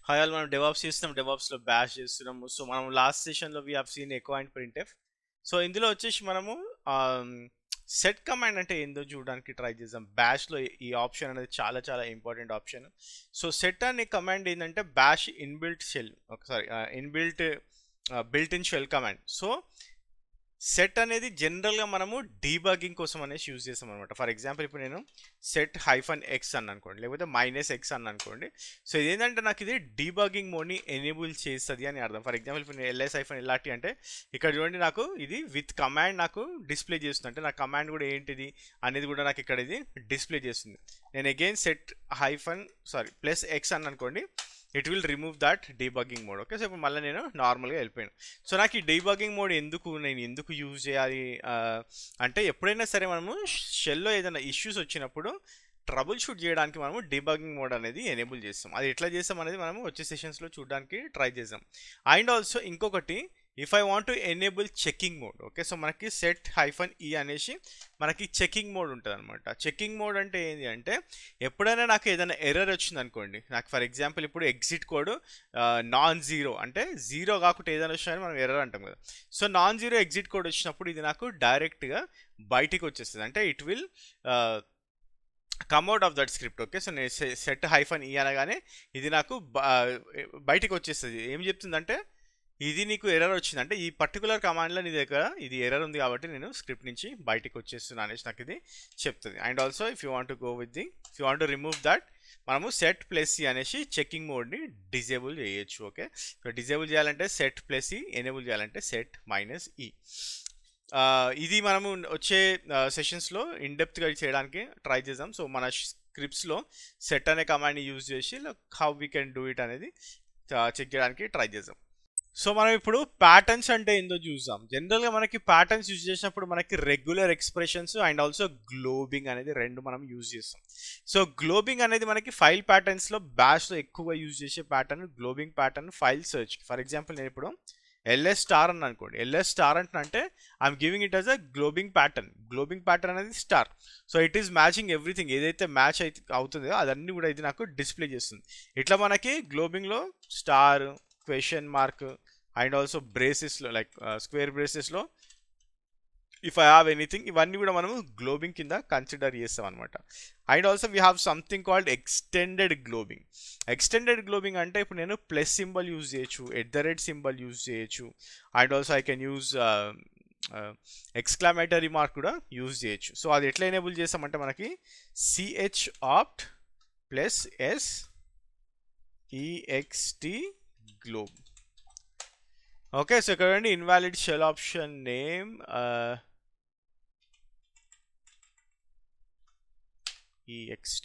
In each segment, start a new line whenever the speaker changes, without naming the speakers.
Hi all, మనం DevOps చేస్తున్నాం. డెవాప్స్లో బ్యాష్ చేస్తున్నాము. సో మనం లాస్ట్ సెషన్లో we have seen echo and printf. So ఇందులో వచ్చేసి మనము సెట్ కమాండ్ అంటే ఏందో చూడడానికి ట్రై చేద్దాం. బ్యాష్లో ఈ ఆప్షన్ అనేది చాలా చాలా ఇంపార్టెంట్ ఆప్షన్. సో సెట్ అనే కమాండ్ ఏంటంటే బ్యాష్ ఇన్బిల్ట్ షెల్, ఒకసారి inbuilt built in shell command. So set అనేది జనరల్గా మనము డీబగింగ్ కోసం అనేసి యూజ్ చేస్తాం అనమాట. ఫర్ ఎగ్జాంపుల్ ఇప్పుడు నేను సెట్ -x అని అనుకోండి, లేకపోతే -x అని అనుకోండి. సో ఇదేంటంటే నాకు ఇది డీబగింగ్ మోడ్ని ఎనేబుల్ చేస్తుంది అని అర్థం. ఫర్ ఎగ్జాంపుల్ ఇప్పుడు నేను ls-LRT అంటే ఇక్కడ చూడండి, నాకు ఇది విత్ కమాండ్ నాకు డిస్ప్లే చేస్తుంది. అంటే నా కమాండ్ కూడా ఏంటిది అనేది కూడా నాకు ఇక్కడ ఇది డిస్ప్లే చేస్తుంది. నేను అగైన్ సెట్ +x అని అనుకోండి, it will remove that debugging mode. Okay, so ఇప్పుడు మళ్ళీ నేను నార్మల్గా వెళ్ళిపోయాను. సో నాకు ఈ డీబగింగ్ మోడ్ నేను ఎందుకు యూజ్ చేయాలి అంటే ఎప్పుడైనా సరే మనము షెల్లో ఏదైనా ఇష్యూస్ వచ్చినప్పుడు ట్రబుల్ షూట్ చేయడానికి మనము డీబగింగ్ మోడ్ అనేది ఎనేబుల్ చేస్తాం. అది ఎట్లా చేస్తాం అనేది మనము వచ్చే సెషన్స్లో చూడడానికి ట్రై చేద్దాం. అండ్ ఆల్సో ఇంకొకటి, if I want to enable checking mode. Okay, so మనకి సెట్ -e అనేసి మనకి చెకింగ్ మోడ్ ఉంటుంది అనమాట. చెకింగ్ మోడ్ అంటే ఏంటి అంటే ఎప్పుడైనా నాకు ఏదైనా ఎర్రర్ వచ్చింది అనుకోండి, నాకు ఫర్ ఎగ్జాంపుల్ ఇప్పుడు ఎగ్జిట్ కోడ్ non-zero అంటే జీరో కాకుండా ఏదైనా వచ్చినా మనం ఎర్రర్ అంటాం కదా. సో non-zero ఎగ్జిట్ కోడ్ వచ్చినప్పుడు ఇది నాకు డైరెక్ట్గా బయటికి వచ్చేస్తుంది. అంటే it will come out of that script. Okay, so నేను సెట్ -e అనగానే ఇది నాకు బయటికి వచ్చేస్తుంది. ఏం చెప్తుందంటే ఇది నీకు ఎర్రర్ వచ్చింది, అంటే ఈ పర్టికులర్ కమాండ్లో నీ దగ్గర ఇది ఎర్రర్ ఉంది కాబట్టి నేను స్క్రిప్ట్ నుంచి బయటికి వచ్చేస్తున్నాను అనేసి నాకు ఇది చెప్తుంది. And also if you want go with if you want remove that, మనము సెట్ +e అనేసి చెకింగ్ మోడ్ని డిజేబుల్ చేయొచ్చు. ఓకే, సో డిజేబుల్ చేయాలంటే సెట్ +e, ఎనేబుల్ చేయాలంటే సెట్ -e. ఇది మనము వచ్చే సెషన్స్లో ఇన్డెప్త్గా చేయడానికి ట్రై చేద్దాం. సో మన స్క్రిప్ట్స్లో సెట్ అనే కమాండ్ని యూజ్ చేసి how we can do it అనేది చెక్ చేయడానికి ట్రై చేద్దాం. సో మనం ఇప్పుడు ప్యాటర్న్స్ అంటే ఏందో చూద్దాం. జనరల్గా మనకి ప్యాటర్న్స్ యూజ్ చేసినప్పుడు మనకి రెగ్యులర్ ఎక్స్ప్రెషన్స్ అండ్ ఆల్సో గ్లోబింగ్ అనేది రెండు మనం యూజ్ చేస్తాం. సో గ్లోబింగ్ అనేది మనకి ఫైల్ ప్యాటర్న్స్లో బ్యాష్లో ఎక్కువగా యూజ్ చేసే pattern globbing pattern file search. For example నేను ఇప్పుడు ls స్టార్ అని అనుకోండి. ls స్టార్ అంటే I'm giving it as a globbing pattern. Globbing pattern అనేది star. So it is matching everything, ఏదైతే మ్యాచ్ అవుతుందో అదన్నీ కూడా ఇది నాకు డిస్ప్లే చేస్తుంది. ఇట్లా మనకి గ్లోబింగ్లో star, question mark and also బ్రేసెస్లో లైక్ స్క్వేర్ బ్రేసెస్లో ఇఫ్ ఐ హ్యావ్ ఎనీథింగ్, ఇవన్నీ కూడా మనము గ్లోబింగ్ కింద కన్సిడర్ చేస్తాం అనమాట. And also we have something called extended globbing. Extended globbing అంటే ఇప్పుడు నేను ప్లస్ సింబల్ యూజ్ చేయొచ్చు, @సింబల్ యూజ్ చేయొచ్చు, and also I can use exclamatory mark కూడా యూజ్ చేయొచ్చు. సో అది ఎట్లా ఎనేబుల్ చేస్తామంటే మనకి chopt +s ext globe. Okay, so ఇక్కడ invalid shell option name ext.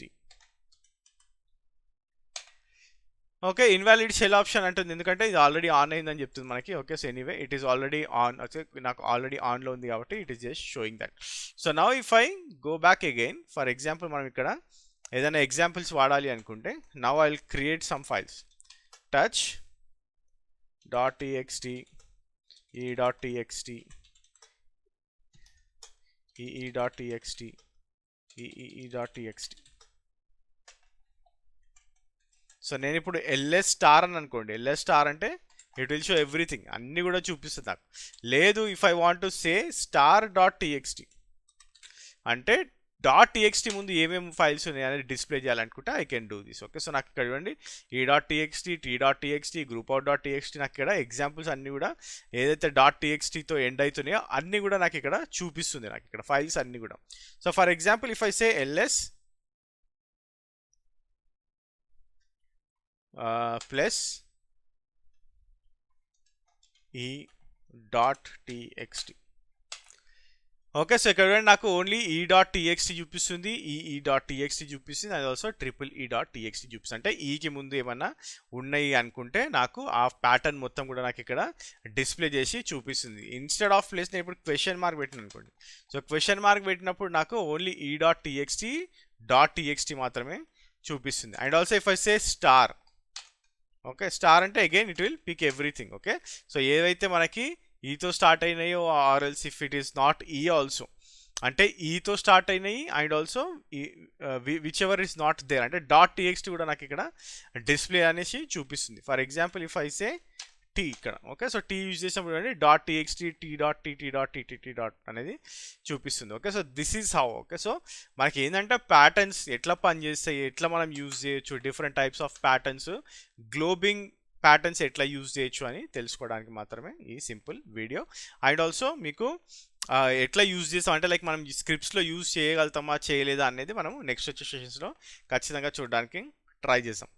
Okay, invalid shell option అంటుంది ఎందుకంటే ఇది ఆల్రెడీ ఆన్ అయిందని చెప్తుంది మనకి. Okay, so anyway it is already on. Okay, నాకు ఆల్రెడీ ఆన్లో ఉంది కాబట్టి it is just showing that. So now if I go back again, for example మనం ఇక్కడ ఏదైనా ఎగ్జాంపుల్స్ వాడాలి అనుకుంటే, now I will create some files. touch.txt, e.txt, ee.txt, ee.txt. So నేను ఇప్పుడు ls స్టార్ అని అనుకోండి. ls స్టార్ అంటే ఇట్ విల్ షో ఎవ్రీథింగ్, అన్నీ కూడా చూపిస్తుంది నాకు. లేదు, if I want to say star.txt అంటే .txt ముందు ఏమేమి ఫైల్స్ ఉన్నాయి అనేది డిస్ప్లే చేయాలనుకుంటే I can do this. Okay, so నాకు ఇక్కడ చూడండి e.txt, t.txt, groupout.txt, నాకు ఇక్కడ ఎగ్జాంపుల్స్ అన్నీ కూడా ఏదైతే .txtతో ఎండ్ అవుతున్నాయో అన్నీ కూడా నాకు ఇక్కడ చూపిస్తుంది, నాకు ఇక్కడ ఫైల్స్ అన్నీ కూడా. So for example if I say ls +e.txt. Okay, so ఇక్కడ నాకు ఓన్లీ e.txt చూపిస్తుంది, ee.txt చూపిస్తుంది, అది ఆల్సో EE.txt చూపిస్తుంది. అంటే ఈకి ముందు ఏమన్నా ఉన్నాయి అనుకుంటే నాకు ఆ ప్యాటర్న్ మొత్తం కూడా నాకు ఇక్కడ డిస్ప్లే చేసి చూపిస్తుంది. ఇన్స్టెడ్ ఆఫ్ ప్లేస్ నేను ఇప్పుడు క్వశ్చన్ మార్క్ పెట్టిన అనుకోండి. సో క్వశ్చన్ మార్క్ పెట్టినప్పుడు నాకు ఓన్లీ e.txt మాత్రమే చూపిస్తుంది. And also if I say star, okay, star అంటే again it will pick everything. Okay, so ఏవైతే మనకి ఈతో స్టార్ట్ అయినాయో, or else if it is not E also, అంటే ఈతో స్టార్ట్ అయినాయి and also whichever is not there అంటే dot TXT కూడా నాకు ఇక్కడ డిస్ప్లే అనేసి చూపిస్తుంది. For example if I say T ఇక్కడ ఓకే. సో టీ యూజ్ చేసినప్పుడు అండి dot TXT T dot T dot T dot అనేది చూపిస్తుంది. Okay. So this is how. Okay. So మనకి ఏంటంటే ప్యాటర్న్స్ ఎట్లా పనిచేస్తాయి, ఎట్లా మనం యూజ్ చేయొచ్చు, different types of patterns, globbing patterns ఎట్లా యూజ్ చేయొచ్చు అని తెలుసుకోవడానికి మాత్రమే ఈ సింపుల్ వీడియో. అండ్ ఆల్సో మీకు ఎట్లా యూజ్ చేస్తాం అంటే లైక్ మనం స్క్రిప్ట్స్లో యూజ్ చేయగలుగుతామా చేయలేదా అనేది మనం నెక్స్ట్ వచ్చే సెషన్స్లో ఖచ్చితంగా చూడడానికి ట్రై చేస్తాం.